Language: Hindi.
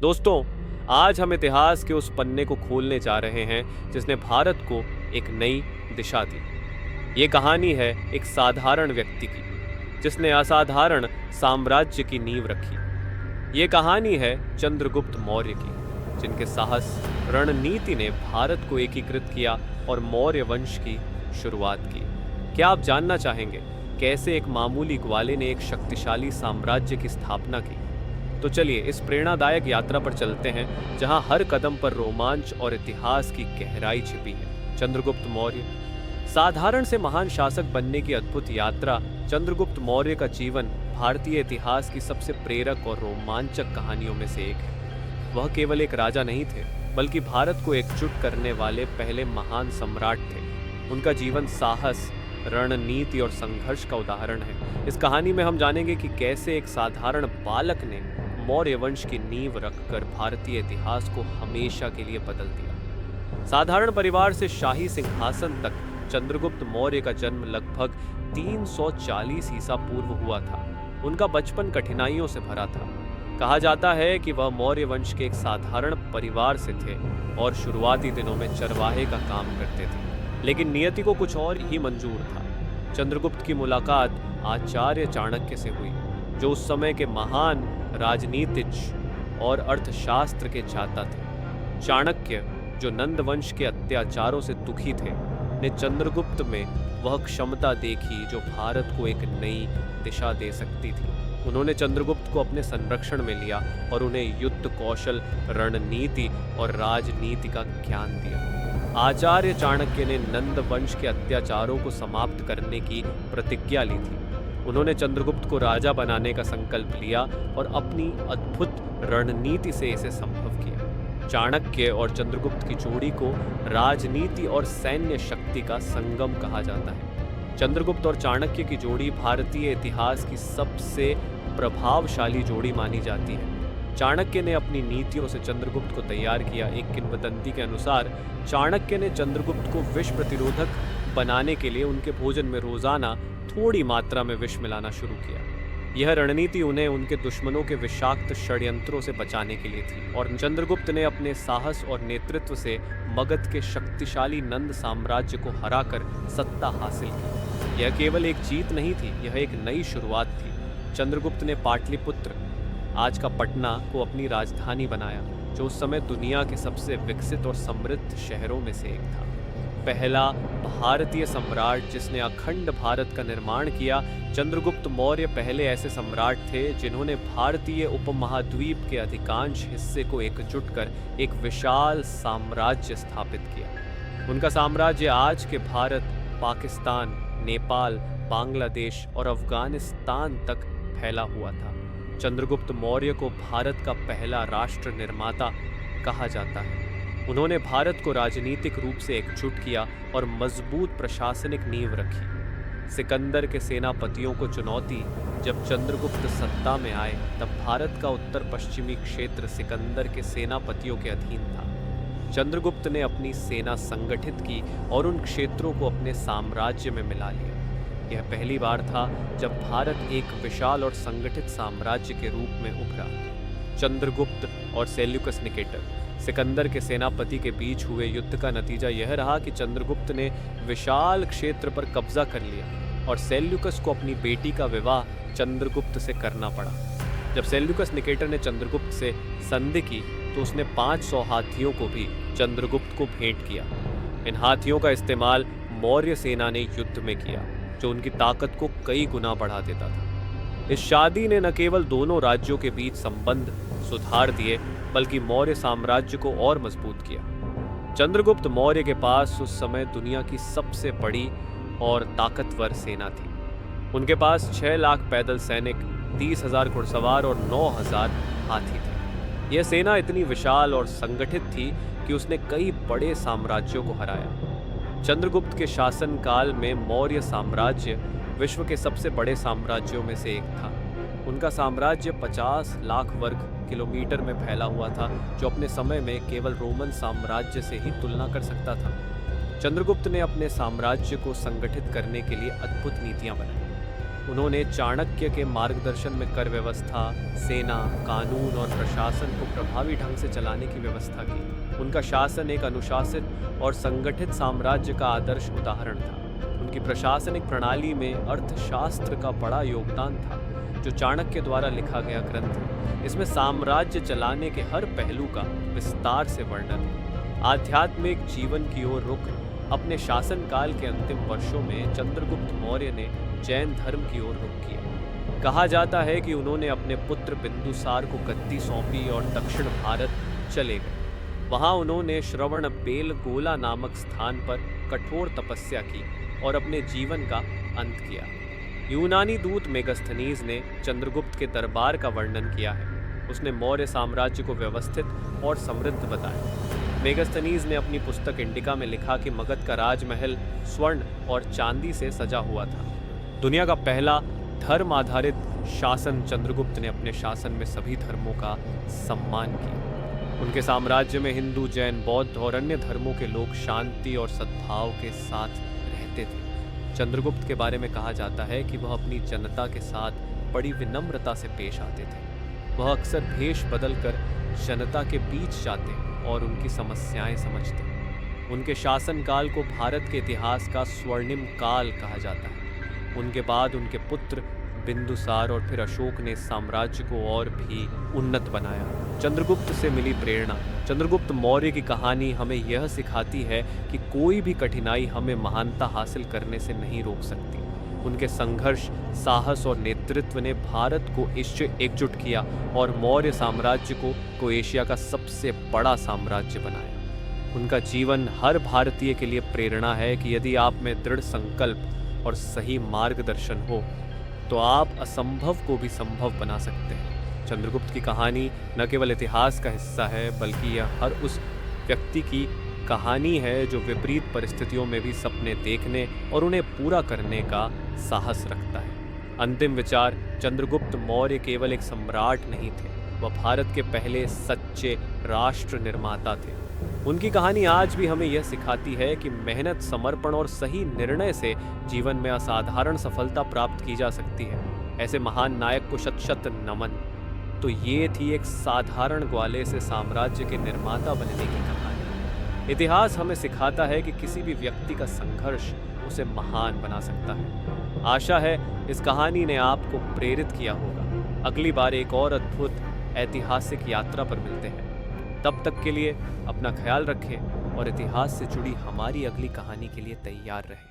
दोस्तों, आज हम इतिहास के उस पन्ने को खोलने जा रहे हैं जिसने भारत को एक नई दिशा दी। ये कहानी है एक साधारण व्यक्ति की जिसने असाधारण साम्राज्य की नींव रखी। ये कहानी है चंद्रगुप्त मौर्य की, जिनके साहस रणनीति ने भारत को एकीकृत किया और मौर्य वंश की शुरुआत की। क्या आप जानना चाहेंगे कैसे एक मामूली ग्वाले ने एक शक्तिशाली साम्राज्य की स्थापना की? तो चलिए इस प्रेरणादायक यात्रा पर चलते हैं जहां हर कदम पर रोमांच और इतिहास की गहराई छिपी है। चंद्रगुप्त मौर्य, साधारण से महान शासक बनने की अद्भुत यात्रा। चंद्रगुप्त मौर्य का जीवन भारतीय इतिहास की सबसे प्रेरक और रोमांचक कहानियों में से एक है। वह केवल एक राजा नहीं थे, बल्कि भारत को एकजुट करने वाले पहले महान सम्राट थे। उनका जीवन साहस, रणनीति और संघर्ष का उदाहरण है। इस कहानी में हम जानेंगे कि कैसे एक साधारण बालक ने मौर्य वंश की नींव रखकर भारतीय इतिहास को हमेशा के लिए बदल दिया। साधारण परिवार से शाही सिंहासन तक चंद्रगुप्त मौर्य का जन्म लगभग 340 ईसा पूर्व हुआ था। उनका बचपन कठिनाइयों से भरा था। कहा जाता है कि वह मौर्य वंश के एक साधारण परिवार से थे और शुरुआती दिनों में चरवाहे का काम करते थे, लेकिन नियति को कुछ और ही मंजूर था। चंद्रगुप्त की मुलाकात आचार्य चाणक्य से हुई, जो उस समय के महान राजनीतिज्ञ और अर्थशास्त्र के ज्ञाता थे। चाणक्य, जो नंद वंश के अत्याचारों से दुखी थे, ने चंद्रगुप्त में वह क्षमता देखी जो भारत को एक नई दिशा दे सकती थी। उन्होंने चंद्रगुप्त को अपने संरक्षण में लिया और उन्हें युद्ध कौशल, रणनीति और राजनीति का ज्ञान दिया। आचार्य चाणक्य ने नंद वंश के अत्याचारों को समाप्त करने की प्रतिज्ञा ली थी। उन्होंने चंद्रगुप्त को राजा बनाने का संकल्प लिया और अपनी अद्भुत रणनीति से इसे संभव किया। चाणक्य और चंद्रगुप्त की जोड़ी को राजनीति और सैन्य शक्ति का संगम कहा जाता है। चंद्रगुप्त और चाणक्य की जोड़ी भारतीय इतिहास की सबसे प्रभावशाली जोड़ी मानी जाती है। चाणक्य ने अपनी नीतियों से चंद्रगुप्त को तैयार किया। एक किंवदंती के अनुसार चाणक्य ने चंद्रगुप्त को विष प्रतिरोधक बनाने के लिए उनके भोजन में रोजाना थोड़ी मात्रा में विष मिलाना शुरू किया। यह रणनीति उन्हें उनके दुश्मनों के विषाक्त षड्यंत्रों से बचाने के लिए थी और चंद्रगुप्त ने अपने साहस और नेतृत्व से मगध के शक्तिशाली नंद साम्राज्य को हराकर सत्ता हासिल की। यह केवल एक जीत नहीं थी, यह एक नई शुरुआत थी। चंद्रगुप्त ने पाटलिपुत्र, आज का पटना, को अपनी राजधानी बनाया, जो उस समय दुनिया के सबसे विकसित और समृद्ध शहरों में से एक था। पहला भारतीय सम्राट जिसने अखंड भारत का निर्माण किया। चंद्रगुप्त मौर्य पहले ऐसे सम्राट थे जिन्होंने भारतीय उपमहाद्वीप के अधिकांश हिस्से को एकजुट कर एक विशाल साम्राज्य स्थापित किया। उनका साम्राज्य आज के भारत, पाकिस्तान, नेपाल, बांग्लादेश और अफगानिस्तान तक फैला हुआ था। चंद्रगुप्त मौर्य को भारत का पहला राष्ट्र निर्माता कहा जाता है। उन्होंने भारत को राजनीतिक रूप से एकजुट किया और मजबूत प्रशासनिक नींव रखी। सिकंदर के सेनापतियों को चुनौती। जब चंद्रगुप्त सत्ता में आए तब भारत का उत्तर पश्चिमी क्षेत्र सिकंदर के सेनापतियों के अधीन था। चंद्रगुप्त ने अपनी सेना संगठित की और उन क्षेत्रों को अपने साम्राज्य में मिला लिया। यह पहली बार था जब भारत एक विशाल और संगठित साम्राज्य के रूप में उभरा। चंद्रगुप्त और सेल्यूकस निकेटर, सिकंदर के सेनापति के बीच हुए युद्ध का नतीजा यह रहा कि चंद्रगुप्त ने विशाल क्षेत्र पर कब्जा कर लिया और सेल्यूकस को अपनी बेटी का विवाह चंद्रगुप्त से करना पड़ा। जब सेल्यूकस निकेटर ने चंद्रगुप्त से संधि की तो उसने 500 हाथियों को भी चंद्रगुप्त को भेंट किया। इन हाथियों का इस्तेमाल मौर्य सेना ने युद्ध में किया, जो उनकी ताकत को कई गुना बढ़ा देता था। इस शादी ने न केवल दोनों राज्यों के बीच संबंध सुधार दिए, बल्कि मौर्य साम्राज्य को और मजबूत किया। चंद्रगुप्त मौर्य के पास उस समय दुनिया की सबसे बड़ी और ताकतवर सेना थी। उनके पास 6 लाख पैदल सैनिक, 30,000 घुड़सवार और 9,000 हाथी थे। यह सेना इतनी विशाल और संगठित थी कि उसने कई बड़े साम्राज्यों को हराया। चंद्रगुप्त के शासनकाल में मौर्य साम्राज्य विश्व के सबसे बड़े साम्राज्यों में से एक था। उनका साम्राज्य 50 लाख वर्ग किलोमीटर में फैला हुआ था, जो अपने समय में केवल रोमन साम्राज्य से ही तुलना कर सकता था। चंद्रगुप्त ने अपने साम्राज्य को संगठित करने के लिए अद्भुत नीतियां बनाई। उन्होंने चाणक्य के मार्गदर्शन में कर व्यवस्था, सेना, कानून और प्रशासन को प्रभावी ढंग से चलाने की व्यवस्था की। उनका शासन एक अनुशासित और संगठित साम्राज्य का आदर्श उदाहरण था। उनकी प्रशासनिक प्रणाली में अर्थशास्त्र का बड़ा योगदान था, जो चाणक्य द्वारा लिखा गया ग्रंथ है। इसमें साम्राज्य चलाने के हर पहलू का विस्तार से वर्णन है। आध्यात्मिक जीवन की ओर रुख अपने शासनकाल के अंतिम वर्षों में चंद्रगुप्त मौर्य ने जैन धर्म की ओर रुख किया। कहा जाता है कि उन्होंने अपने पुत्र बिंदुसार को गद्दी सौंपी और दक्षिण भारत चले गए। वहां उन्होंने श्रवण बेलगोला नामक स्थान पर कठोर तपस्या की और अपने जीवन का अंत किया। यूनानी दूत मेगस्थनीज ने चंद्रगुप्त के दरबार का वर्णन किया है। उसने मौर्य साम्राज्य को व्यवस्थित और समृद्ध बताया। मेगस्थनीज ने अपनी पुस्तक इंडिका में लिखा कि मगध का राजमहल स्वर्ण और चांदी से सजा हुआ था। दुनिया का पहला धर्म आधारित शासन चंद्रगुप्त ने अपने शासन में सभी धर्मों का सम्मान किया। उनके साम्राज्य में हिंदू, जैन, बौद्ध और अन्य धर्मों के लोग शांति और सद्भाव के साथ रहते थे। चंद्रगुप्त के बारे में कहा जाता है कि वह अपनी जनता के साथ बड़ी विनम्रता से पेश आते थे। वह अक्सर भेष बदलकर जनता के बीच जाते और उनकी समस्याएं समझते। उनके शासनकाल को भारत के इतिहास का स्वर्णिम काल कहा जाता है। उनके बाद उनके पुत्र बिंदुसार और फिर अशोक ने साम्राज्य को और भी उन्नत बनाया। चंद्रगुप्त से मिली प्रेरणा। चंद्रगुप्त मौर्य की कहानी हमें यह सिखाती है कि कोई भी कठिनाई हमें महानता हासिल करने से नहीं रोक सकती। उनके संघर्ष, साहस और नेतृत्व ने भारत को एकजुट किया और मौर्य साम्राज्य को एशिया का सबसे बड़ा साम्राज्य बनाया। उनका जीवन हर भारतीय के लिए प्रेरणा है कि यदि आप में दृढ़ संकल्प और सही मार्गदर्शन हो तो आप असंभव को भी संभव बना सकते हैं। चंद्रगुप्त की कहानी न केवल इतिहास का हिस्सा है, बल्कि यह हर उस व्यक्ति की कहानी है जो विपरीत परिस्थितियों में भी सपने देखने और उन्हें पूरा करने का साहस रखता है। अंतिम विचार, चंद्रगुप्त मौर्य केवल एक सम्राट नहीं थे, वह भारत के पहले सच्चे राष्ट्र निर्माता थे। उनकी कहानी आज भी हमें यह सिखाती है कि मेहनत, समर्पण और सही निर्णय से जीवन में असाधारण सफलता प्राप्त की जा सकती है। ऐसे महान नायक को शत शत नमन। तो ये थी एक साधारण ग्वाले से साम्राज्य के निर्माता बनने की कहानी। इतिहास हमें सिखाता है कि किसी भी व्यक्ति का संघर्ष उसे महान बना सकता है। आशा है इस कहानी ने आपको प्रेरित किया होगा। अगली बार एक और अद्भुत ऐतिहासिक यात्रा पर मिलते हैं। तब तक के लिए अपना ख्याल रखें और इतिहास से जुड़ी हमारी अगली कहानी के लिए तैयार रहें।